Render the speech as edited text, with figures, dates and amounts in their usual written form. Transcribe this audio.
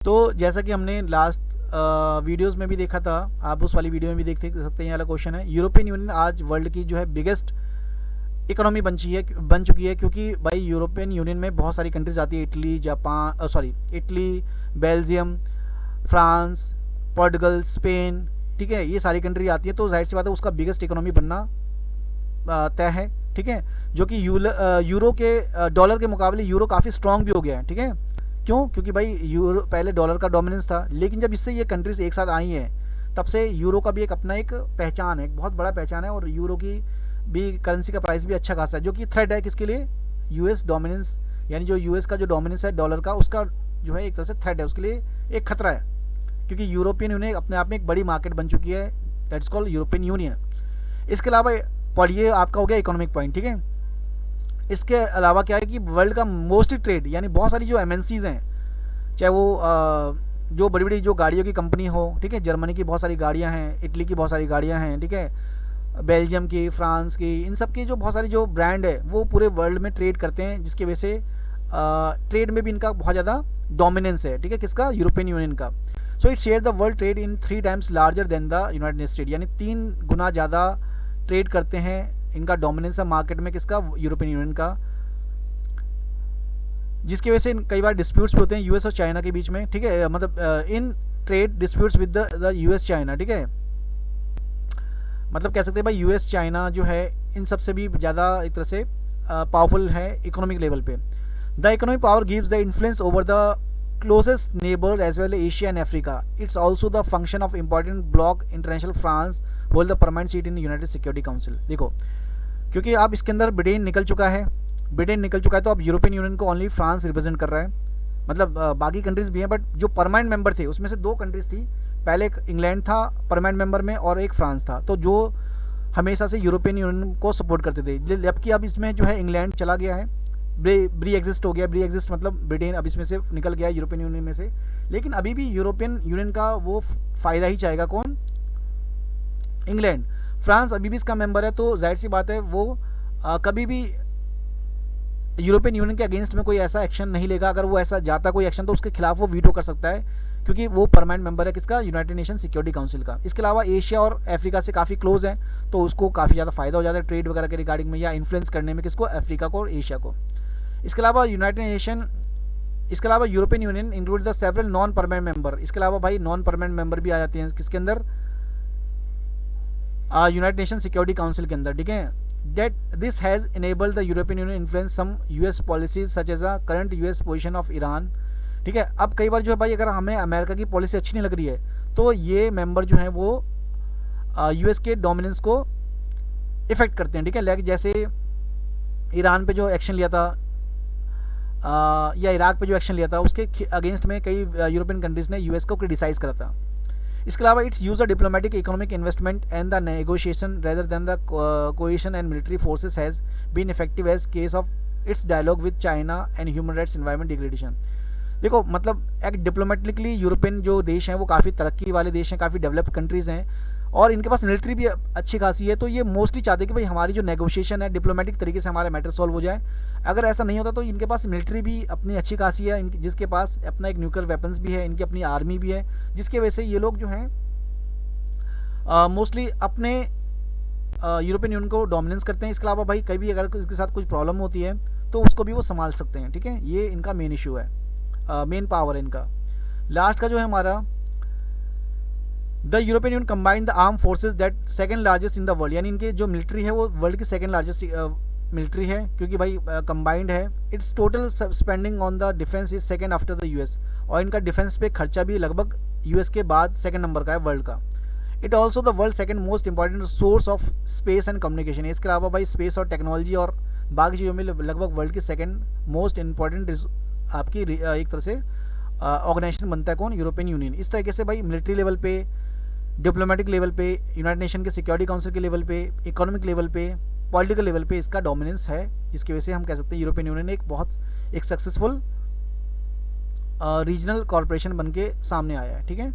तो जैसा कि हमने लास्ट वीडियोस में भी देखा था, आप उस वाली वीडियो में भी देख सकते हैं। ये वाला क्वेश्चन है, यूरोपियन यूनियन आज वर्ल्ड की जो है बिगेस्ट इकोनॉमी बन चुकी है, क्योंकि भाई यूरोपियन यूनियन में बहुत सारी कंट्रीज आती है, Italy, Japan, Italy, Belgium, France, Portugal, Spain, ठीक है, ये सारी कंट्री आती है। तो जाहिर सी बात है उसका बिगेस्ट इकोनॉमी बनना तय है, ठीक है। जो कि यूरो के डॉलर के मुकाबले यूरो काफ़ी स्ट्रांग भी हो गया है, ठीक है। क्यों? क्योंकि भाई यूरो पहले डॉलर का डोमिनेंस था, लेकिन जब इससे ये कंट्रीज एक साथ आई हैं तब से यूरो का भी एक अपना एक पहचान है, एक बहुत बड़ा पहचान है। और यूरो की भी करेंसी का प्राइस भी अच्छा खासा है, जो कि थ्रेड है किसके लिए? यूएस डोमिनेंस, यानी जो यूएस का जो डोमिनेंस है डॉलर का, उसका जो है एक तरह से थ्रेड है, उसके लिए एक खतरा है। क्योंकि यूरोपियन यूनियन अपने आप में एक बड़ी मार्केट बन चुकी है, दैट्स कॉल्ड यूरोपियन यूनियन। इसके अलावा पढ़िए, आपका हो गया इकोनॉमिक पॉइंट, ठीक है। इसके अलावा क्या है कि वर्ल्ड का मोस्ट ट्रेड, यानी बहुत सारी जो एमएनसीज हैं, चाहे वो जो बड़ी बड़ी जो गाड़ियों की कंपनी हो, ठीक है, जर्मनी की बहुत सारी गाड़ियां हैं, इटली की बहुत सारी गाड़ियां हैं, ठीक है, बेल्जियम की, फ्रांस की, इन सब की जो बहुत सारी जो ब्रांड है वो पूरे वर्ल्ड में ट्रेड करते हैं, जिसकी वजह से ट्रेड में भी इनका बहुत ज़्यादा डोमिनेंस है, ठीक है, किसका? यूरोपियन यूनियन का। So it share the world trade in 3 times larger than the United state, यानी 3 गुना ज़्यादा ट्रेड करते हैं, इनका डोमिनेंस है मार्केट में, किसका? यूरोपियन यूनियन का। जिसकी वजह से कई बार डिस्प्यूट्स भी होते हैं यूएस और चाइना के बीच में, ठीक है, मतलब in trade disputes with the US China, ठीक है। मतलब कह सकते हैं भाई यूएस चाइना जो है इन सब से भी ज़्यादा एक तरह से पावरफुल है इकोनॉमिक लेवल पे। The economic power gives the influence over the closest neighbour as well Asia and Africa. It's also the function of important block international. France hold the permanent seat in United Security Council. देखो, क्योंकि अब इसके अंदर Britain निकल चुका है, तो अब यूरोपियन यूनियन को ओनली फ्रांस रिप्रेजेंट कर रहा है। मतलब बाकी कंट्रीज भी हैं, बट जो परमानेंट मेंबर थे उसमें से 2 कंट्रीज थी, पहले एक इंग्लैंड था परमानेंट मेंबर में और एक फ्रांस था, तो जो हमेशा से यूरोपियन यूनियन को सपोर्ट करते थे। जबकि अब इसमें जो है इंग्लैंड चला गया है, ब्री एग्जिस्ट हो गया। ब्री एग्जिस्ट मतलब ब्रिटेन अब इसमें से निकल गया यूरोपियन यूनियन में से, लेकिन अभी भी यूरोपियन यूनियन का वो फ़ायदा ही चाहेगा कौन? इंग्लैंड। फ्रांस अभी भी इसका मेंबर है, तो जाहिर सी बात है वो कभी भी यूरोपियन यूनियन के अगेंस्ट में कोई ऐसा एक्शन नहीं लेगा। अगर वो ऐसा जाता कोई एक्शन तो उसके खिलाफ वो वीटो कर सकता है, क्योंकि वो परमानेंट मेंबर है किसका? यूनाइटेड नेशन सिक्योरिटी काउंसिल का। इसके अलावा एशिया और अफ्रीका से काफ़ी क्लोज है, तो उसको काफ़ी ज़्यादा फायदा हो जाता है ट्रेड वगैरह के रिगार्डिंग में, या इन्फ्लुएंस करने में किसको? अफ्रीका को और एशिया को। इसके अलावा European union include the several non permanent member. इसके अलावा भाई नॉन परमानेंट मेंबर भी आ जाते हैं किसके अंदर? यूनाइटेड नेशन सिक्योरिटी काउंसिल के अंदर, ठीक है। That this has enabled the European Union influence some US policies such as the current US position of Iran, ठीक है। अब कई बार जो है भाई अगर हमें अमेरिका की पॉलिसी अच्छी नहीं लग रही है तो ये मेंबर जो है वो यूएस के डोमिनेंस को इफेक्ट करते हैं, ठीक है। लाइक जैसे ईरान पे जो एक्शन लिया था या इराक पे जो एक्शन लिया था, उसके अगेंस्ट में कई यूरोपियन कंट्रीज़ ने यूएस को क्रिटिसाइज़ करा था। इसके अलावा it's use the diplomatic economic investment and the negotiation rather than the coercion and military forces has been effective as case of its dialogue with China and human rights environment degradation. देखो, मतलब एक diplomatically European जो देश हैं वो काफ़ी तरक्की वाले देश हैं, काफ़ी डेवलप्ड कंट्रीज़ हैं, और इनके पास मिलिट्री भी अच्छी खासी है। तो ये मोस्टली चाहते हैं कि भाई हमारी जो नेगोशिएशन है डिप्लोमेटिक तरीके से हमारा मैटर सॉल्व हो जाए। अगर ऐसा नहीं होता तो इनके पास मिलिट्री भी अपनी अच्छी खासी है, जिसके पास अपना एक न्यूक्लियर वेपन्स भी है, इनकी अपनी आर्मी भी है, जिसके वजह से ये लोग जो हैं मोस्टली अपने यूरोपियन यूनियन को डोमिनेंस करते हैं। इसके अलावा भाई कभी अगर इसके साथ कुछ प्रॉब्लम होती है तो उसको भी वो संभाल सकते हैं, ठीक है। ये इनका मेन इशू है, मेन पावर है इनका। लास्ट का जो है हमारा the European union combined the arm forces that second largest in the world, यानी इनके जो मिलिट्री है वो वर्ल्ड की सेकंड लार्जेस्ट मिलिट्री है, क्योंकि भाई कंबाइंड है। It's total spending on the defence is second after the US, और इनका डिफेंस पे खर्चा भी लगभग यूएस के बाद सेकंड नंबर का है वर्ल्ड का। It also the world second most important source of space and communication. इसके अलावा भाई स्पेस और टेक्नोलॉजी और बाकी चीज़ों में लगभग वर्ल्ड की सेकंड मोस्ट इंपॉर्टेंट आपकी एक तरह से ऑर्गेनाइजेशन बनता है कौन? European union. इस तरीके से भाई मिलिट्री लेवल पे, डिप्लोमेटिक लेवल पे, यूनाइटेड नेशन के सिक्योरिटी काउंसिल के लेवल पे, इकोनॉमिक लेवल पे, पॉलिटिकल लेवल पे इसका डोमिनेंस है, जिसकी वजह से हम कह सकते हैं यूरोपियन यूनियन एक सक्सेसफुल रीजनल कॉरपोरेशन बन के सामने आया है, ठीक है।